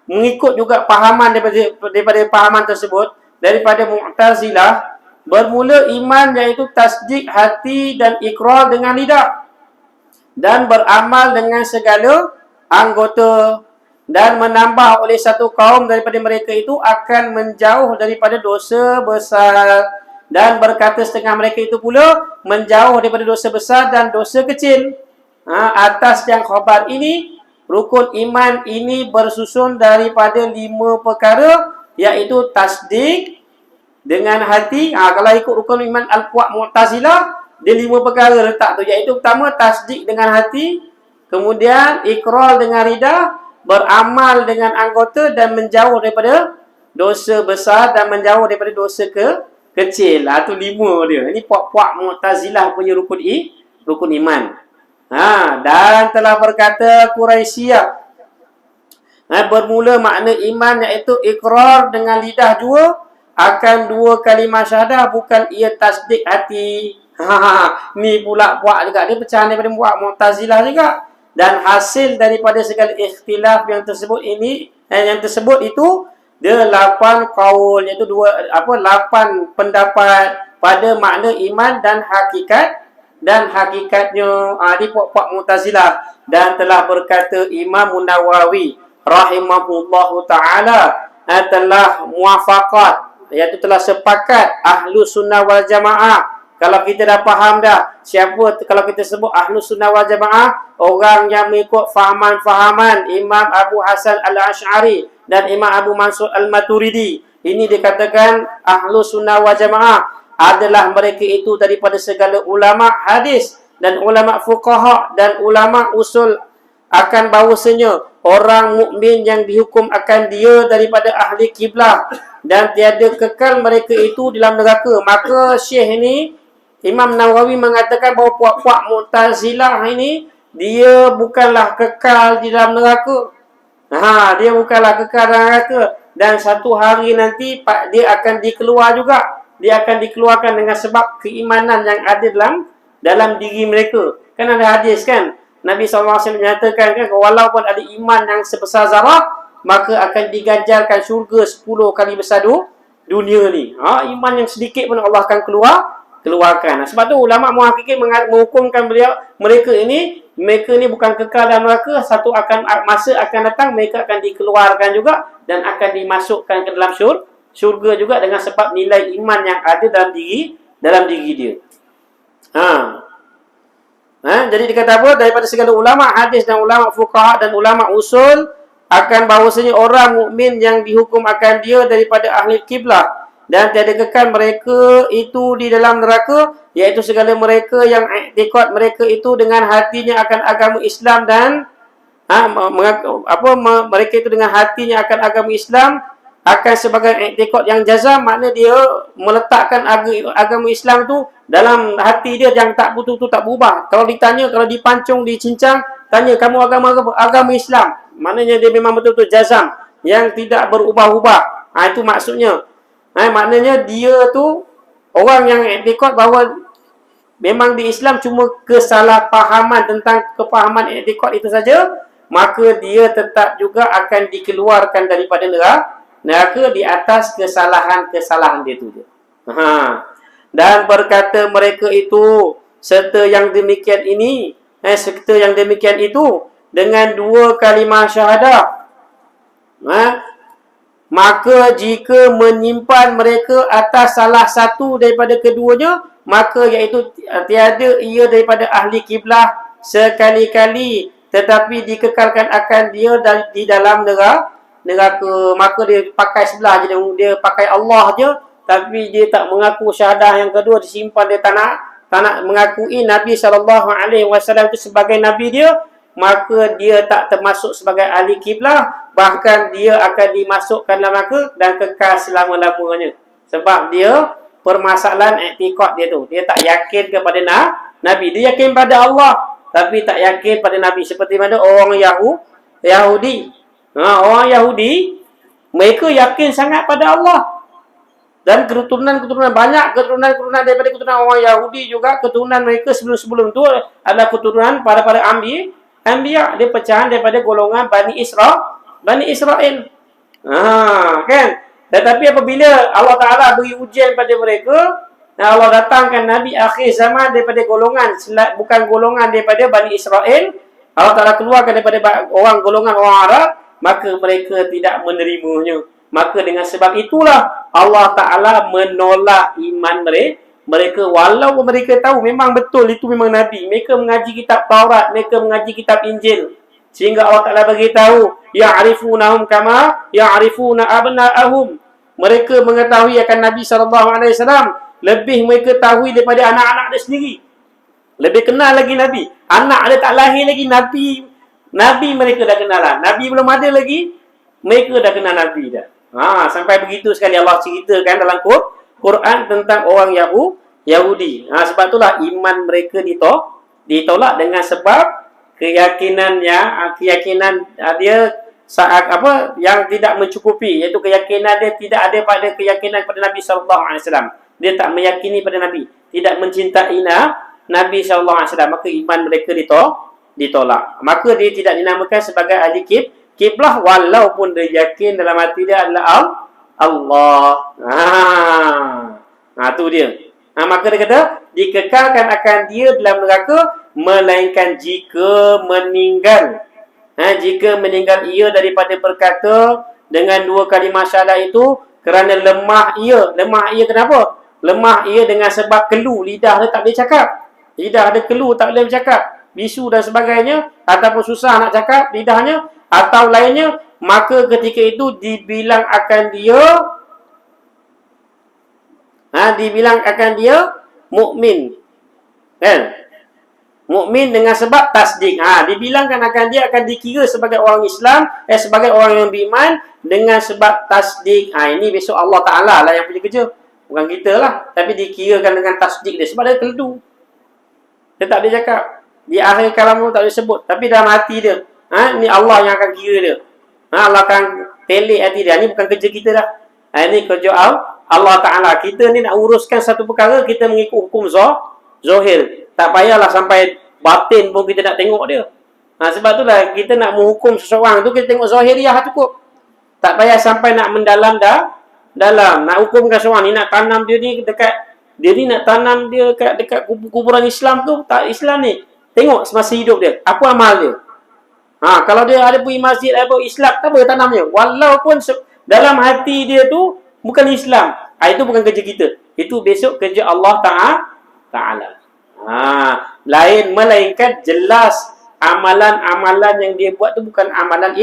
mengikut juga pahaman daripada pahaman tersebut, daripada Mu'tazilah, bermula iman iaitu tasdik hati dan ikrar dengan lidah dan beramal dengan segala anggota, dan menambah oleh satu kaum daripada mereka itu akan menjauh daripada dosa besar, dan berkata setengah mereka itu pula menjauh daripada dosa besar dan dosa kecil. Atas yang khabar ini, rukun iman ini bersusun daripada 5 perkara, iaitu tasdik dengan hati. Kalau ikut rukun iman Al-Quat Mu'tazilah, dia 5 perkara letak tu, iaitu pertama tasdik dengan hati, kemudian ikrar dengan lidah, beramal dengan anggota, dan menjauh daripada dosa besar dan menjauh daripada dosa kecil. Tu 5 dia. Ini puak-puak Mu'tazilah punya rukun iman. Dan telah berkata Quraisyiyah, bermula makna iman iaitu ikrar dengan lidah 2 akan 2 kalimah syahadah, bukan ia tasdik hati. Ni pula buat juga, dia pecahan daripada buat Mu'tazilah juga. Dan hasil daripada segala ikhtilaf yang tersebut ini, yang tersebut itu, dia 8 qaul, iaitu 8 pendapat pada makna iman dan hakikatnya. Di puak-puak Mu'tazilah. Dan telah berkata Imam Nawawi rahimahullahu ta'ala, telah muafaqat, iaitu telah sepakat ahlu sunnah wal jamaah. Kalau kita dah faham dah siapa, kalau kita sebut ahlu sunnah wal jamaah, orang yang mengikut fahaman-fahaman Imam Abu Hasan al-Ash'ari dan Imam Abu Mansur al-Maturidi, ini dikatakan ahlu sunnah wal jamaah adalah mereka itu daripada segala ulama hadis dan ulama fuqaha dan ulama usul, akan bahawasanya orang mukmin yang dihukum akan dia daripada ahli kiblah dan tiada kekal mereka itu dalam neraka. Maka Syekh ini, Imam Nawawi, mengatakan bahawa puak-puak Mu'tazilah ini, dia bukanlah kekal di dalam neraka. Dia bukanlah kekal dalam neraka. Dan satu hari nanti dia akan dikeluar juga. Dia akan dikeluarkan dengan sebab keimanan yang ada dalam diri mereka. Kan ada hadis kan, Nabi SAW menyatakan kan, walaupun ada iman yang sebesar zarah, maka akan diganjarkan syurga 10 kali besar dunia ni. Iman yang sedikit pun Allah akan keluarkan. Sebab tu ulama muhakkikin menghukumkan mereka ni bukan kekal dalam neraka. Masa akan datang mereka akan dikeluarkan juga dan akan dimasukkan ke dalam syurga juga dengan sebab nilai iman yang ada dalam diri dia. Jadi dikata apa? Daripada segala ulama hadis dan ulama fuqaha dan ulama usul, akan bahawasanya orang mukmin yang dihukum akan dia daripada ahli kiblah dan tiada kekal mereka itu di dalam neraka, iaitu segala mereka yang iktikad mereka itu dengan hatinya akan agama Islam dan mereka itu dengan hatinya akan agama Islam akan sebagai iktikad yang jazam, makna dia meletakkan agama Islam tu dalam hati dia yang tak betul-betul tak berubah. Kalau ditanya, kalau dipancung, dicincang, tanya kamu agama Islam, maknanya dia memang betul-betul jazam yang tidak berubah-ubah. Itu maksudnya. Maknanya dia tu orang yang iktikad bahawa memang di Islam cuma kesalahpahaman tentang kepahaman iktikad itu saja, maka dia tetap juga akan dikeluarkan daripada neraka di atas kesalahan-kesalahan dia tu. Dan berkata mereka itu serta yang demikian ini, serta yang demikian itu dengan 2 kalimah syahadah, maka jika menyimpan mereka atas salah satu daripada keduanya, maka iaitu tiada ia daripada ahli kiblah sekali-kali, tetapi dikekalkan akan dia di dalam neraka. Maka dia pakai sebelah je, dia pakai Allah je, tapi dia tak mengaku syahadah yang kedua, disimpan, dia tak nak mengakui Nabi SAW itu sebagai Nabi dia, maka dia tak termasuk sebagai ahli kiblah, bahkan dia akan dimasukkan dalam neraka dan kekal selama-lamanya. Sebab dia permasalahan iktikad dia tu, dia tak yakin kepada Nabi. Dia yakin pada Allah tapi tak yakin pada Nabi. Seperti mana orang Yahudi. Orang Yahudi mereka yakin sangat pada Allah, Dan keturunan-keturunan, banyak keturunan-keturunan daripada keturunan orang Yahudi juga, keturunan mereka sebelum-sebelum itu adalah keturunan para Anbiya. Dia pecahan daripada golongan Bani Israel. Kan? Tetapi apabila Allah Ta'ala beri ujian pada mereka, dan Allah datangkan Nabi akhir zaman daripada golongan, bukan golongan daripada Bani Israel, Allah Ta'ala keluarkan daripada golongan orang Arab, maka mereka tidak menerimanya. Maka dengan sebab itulah Allah Ta'ala menolak iman mereka. Walaupun mereka tahu memang betul itu memang Nabi. Mereka mengaji kitab Taurat, mereka mengaji kitab Injil. Sehingga Allah Ta'ala beritahu, ya'rifunahum kama ya'rifuna abna'ahum. Mereka mengetahui akan Nabi SAW. Lebih mereka tahu daripada anak-anak dia sendiri. Lebih kenal lagi Nabi. Anak dia tak lahir lagi, Nabi mereka dah kenal lah. Nabi belum ada lagi, mereka dah kenal Nabi dah. Sampai begitu sekali Allah ceritakan dalam Quran tentang orang Yahudi. Sebab itulah iman mereka ditolak dengan sebab keyakinan dia saat yang tidak mencukupi, iaitu keyakinan dia tidak ada pada keyakinan pada Nabi SAW. Dia tak meyakini pada Nabi, tidak mencintai Nabi SAW, maka iman mereka ditolak. Maka dia tidak dinamakan sebagai ahli kiblah walaupun dia yakin dalam hati dia adalah Allah. Tu dia. Maka dia kata dikekalkan akan dia dalam neraka melainkan jika meninggal. Jika meninggal ia daripada berkata dengan dua kalimah syahadat itu kerana lemah ia. Lemah ia kenapa? Lemah ia dengan sebab kelu, lidah dia tak boleh cakap. Lidah ada kelu, tak boleh bercakap. Bisu dan sebagainya, ataupun susah nak cakap lidahnya, atau lainnya, maka ketika itu dibilang akan dia mukmin. Kan? Mukmin dengan sebab tasdik. Dibilangkan akan dia akan dikira sebagai orang Islam, sebagai orang yang beriman dengan sebab tasdik. Ini besok Allah Ta'ala lah yang punya kerja. Bukan kita lah. Tapi dikirakan dengan tasdik dia. Sebab dia keldu. Dia tak boleh cakap. Di akhir kalam tak boleh sebut. Tapi dalam hati dia, ni Allah yang akan kira dia. Allah akan pelik hati dia. Ni bukan kerja kita dah. Ini kerja Allah Ta'ala. Kita ni nak uruskan satu perkara, kita mengikut hukum Zohir. Tak payahlah sampai batin pun kita nak tengok dia. Sebab itulah kita nak menghukum seseorang tu, kita tengok Zohiriah cukup. Tak payah sampai nak mendalam dalam. Nak hukumkan seseorang ni, nak tanam dia ni dekat, dia ni nak tanam dia dekat kuburan Islam tu, tak Islam ni. Tengok semasa hidup dia, apa amal dia. Kalau dia ada pergi masjid, ada Islam, tak boleh tanamnya. Walaupun dalam hati dia tu bukan Islam. Itu bukan kerja kita. Itu besok kerja Allah Ta'ala. Lain melainkan jelas amalan-amalan yang dia buat tu bukan amalan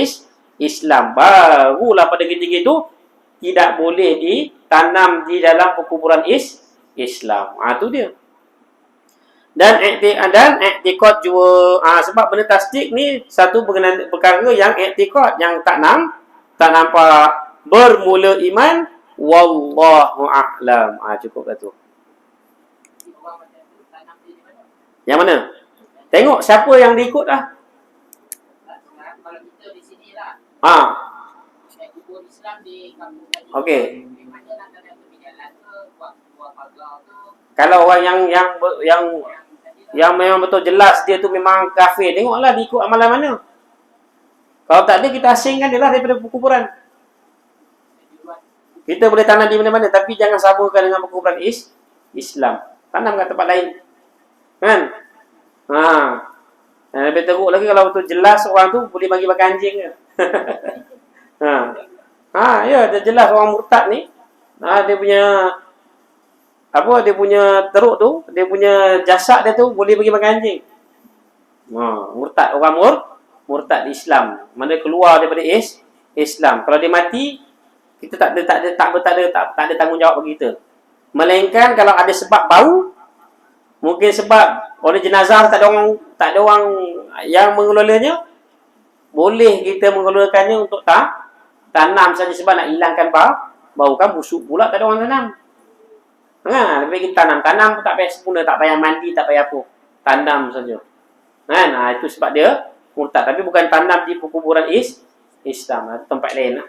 Islam. Barulah pada ketika itu tidak boleh ditanam di dalam perkuburan Islam. Itu dia. Dan i'tiqad juga. Sebab benda tasdik ni satu perkara yang i'tiqad, yang tak nampak. Bermula iman, wallahu a'lam. Cukup dah tu. Yang mana? Tengok siapa yang diikut lah. Kalau kita di sini lah. Kubur Islam di kampung tadi. Okey. Macam nak ada berjalan ke buat pagar tu. Kalau orang yang memang betul jelas dia tu memang kafir, tengoklah diikut amalan mana. Kalau tak ada, kita asingkan dia lah daripada perkuburan. Kita boleh tanam di mana-mana, tapi jangan samakan dengan perkuburan Islam. Tanam kat tempat lain. Kan? Dan lebih teruk lagi kalau betul jelas orang tu boleh bagi makan anjing ke. Ya, dia jelas orang murtad ni. Dia punya dia punya teruk tu, dia punya jasad dia tu boleh bagi makan anjing. Murtad, orang murtad di Islam. Mana keluar daripada Islam. Kalau dia mati, kita tak ada tanggungjawab bagi kita. Melainkan kalau ada sebab bau, mungkin sebab oleh jenazah tak ada orang yang mengelolanya, boleh kita mengelolakannya untuk tanam saja sebab nak hilangkan bau. Kan busuk pula tak ada orang tanam. Lebih kita tanam pun tak payah sempurna, tak payah mandi, tak payah apa. Tanam saja. Itu sebab dia murtad. Tapi bukan tanam di perkuburan Islam. Tempat lain lah.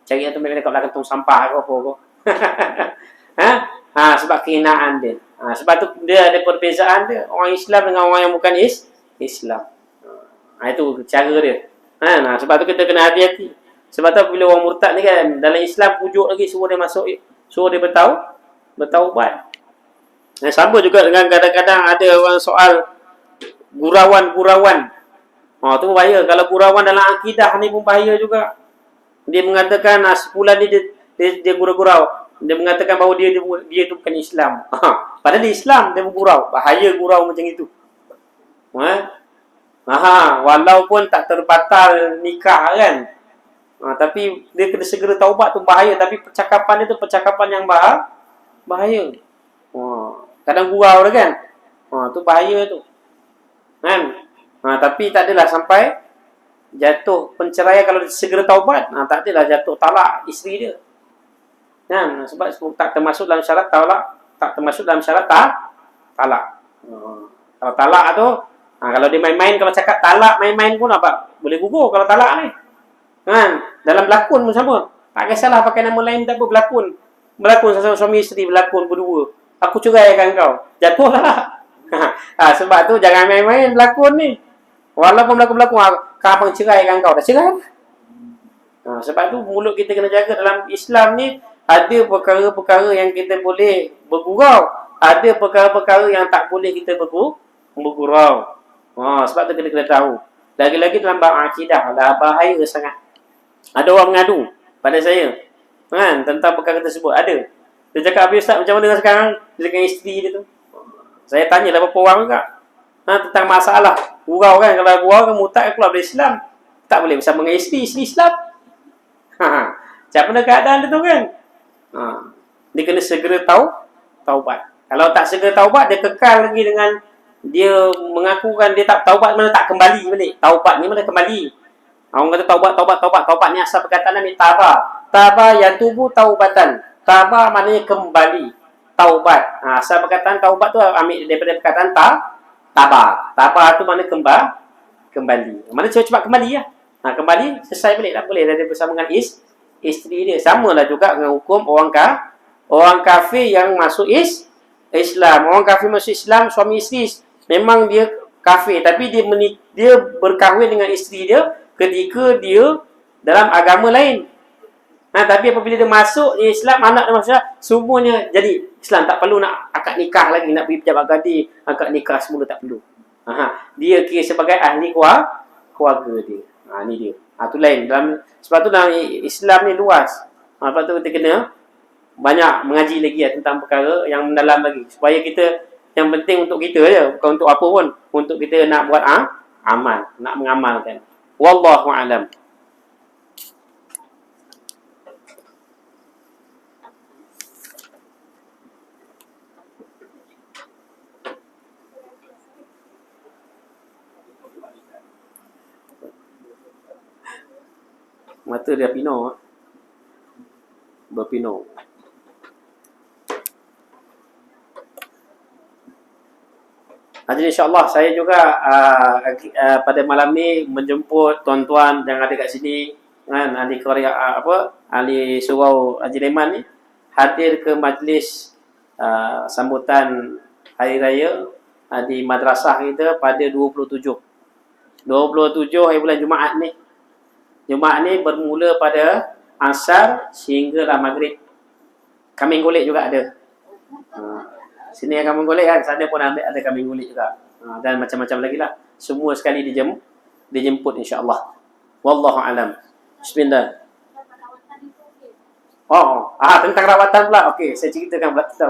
Cari tempat lain kat belakang tong sampah ke apa. Sebab kehinaan dia. Sebab tu dia ada perbezaan dia. Orang Islam dengan orang yang bukan Islam. Itu cara dia. Sebab tu kita kena hati-hati. Sebab tu bila orang murtad ni kan, dalam Islam pujuk lagi suruh dia masuk, suruh dia bertaubat. Sama juga dengan kadang-kadang ada orang soal gurauan-gurauan. Tu bahaya. Kalau gurauan dalam akidah ni pun bahaya juga. Dia mengatakan sepulan ni dia gurau-gurau. Dia mengatakan bahawa dia tu bukan Islam. Padahal dia Islam, dia bergurau. Bahaya gurau macam itu. Walaupun tak terbatal nikah kan. Tapi dia kena segera taubat tu bahaya. Tapi percakapan dia tu percakapan yang bahaya. Kadang gurau dah kan. Tu bahaya tu. Kan? Tapi tak adalah sampai jatuh penceraian kalau dia segera taubat. Tak adalah jatuh talak isteri dia. Kan? Sebab tak termasuk dalam syarat talak. Tak termasuk dalam syarat talak. Kalau talak tu, kalau dia main-main, kalau cakap talak main-main pun apa? Boleh gugur kalau talak ni. Kan? Dalam berlakon pun sama. Tak kisahlah pakai nama lain tak apa, berlakon. Berlakon suami isteri berlakon berdua. Aku ceraikan kau. Jatuh talak. Sebab tu jangan main-main berlakon ni. Walaupun berlakon-berlakon, kau abang ceraikan kau. Dah cerai. Sebab tu mulut kita kena jaga. Dalam Islam ni ada perkara-perkara yang kita boleh bergurau. Ada perkara-perkara yang tak boleh kita bergurau. Sebab tu kita kena tahu. Lagi-lagi dalam bab akidah lah, bahaya sangat. Ada orang mengadu pada saya kan, tentang perkara tersebut. Ada. Dia cakap, Habis Ustaz, macam mana dengan sekarang dengan isteri dia tu? Saya tanyalah beberapa orang juga. Tentang masalah gurau kan. Kalau gurau kan murtad keluar dari Islam. Tak boleh bersama dengan isteri Islam. Macam mana keadaan dia tu kan? Dia kena segera taubat. Kalau tak segera taubat, dia kekal lagi dengan dia mengakukan dia tak taubat, mana tak kembali balik. Taubat ni mana kembali. Orang kata taubat ni asal perkataan ni taba yang tubuh taubatan. Taba maknanya kembali. Taubat. Asal perkataan taubat tu ambil daripada perkataan taba tu maknanya kembali. Mana cepat kembali lah. Kembali selesai balik dah boleh dia bersama dengan isteri dia. Samalah juga dengan hukum orang kafir yang masuk Islam. Orang kafir masuk Islam, suami isteri memang dia kafir, tapi dia berkahwin dengan isteri dia ketika dia dalam agama lain. Tapi apabila dia masuk Islam, anak dia masuk, semuanya jadi Islam. Tak perlu nak akad nikah lagi, nak pergi pejabat gadi, akad nikah semula tak perlu. Dia kira sebagai ahli keluarga dia. Ni dia. Tu lain. Sebab tu dalam Islam ni luas. Sebab tu kita kena banyak mengaji lagi tentang perkara yang mendalam lagi. Supaya kita, yang penting untuk kita je. Bukan untuk apa pun. Untuk kita nak buat amal. Nak mengamalkan. Wallahu a'lam. Mata dia pino. Berpino. Jadi insya-Allah saya juga pada malam ni menjemput tuan-tuan yang ada kat sini kan, ahli Korea ahli surau Haji Leman ni hadir ke majlis sambutan hari raya di madrasah kita pada 27 hari bulan Jumaat ni. Jumaat ni bermula pada asar sehinggalah maghrib. Kambing golek juga ada. Sini kambing golek kan, sana pun ada kambing golek juga. Dan macam-macam lagi lah. Semua sekali dijemput insya-Allah. Wallahu alam. Bismillah. Tentang rawatan pula. Okey, saya ceritakan pula.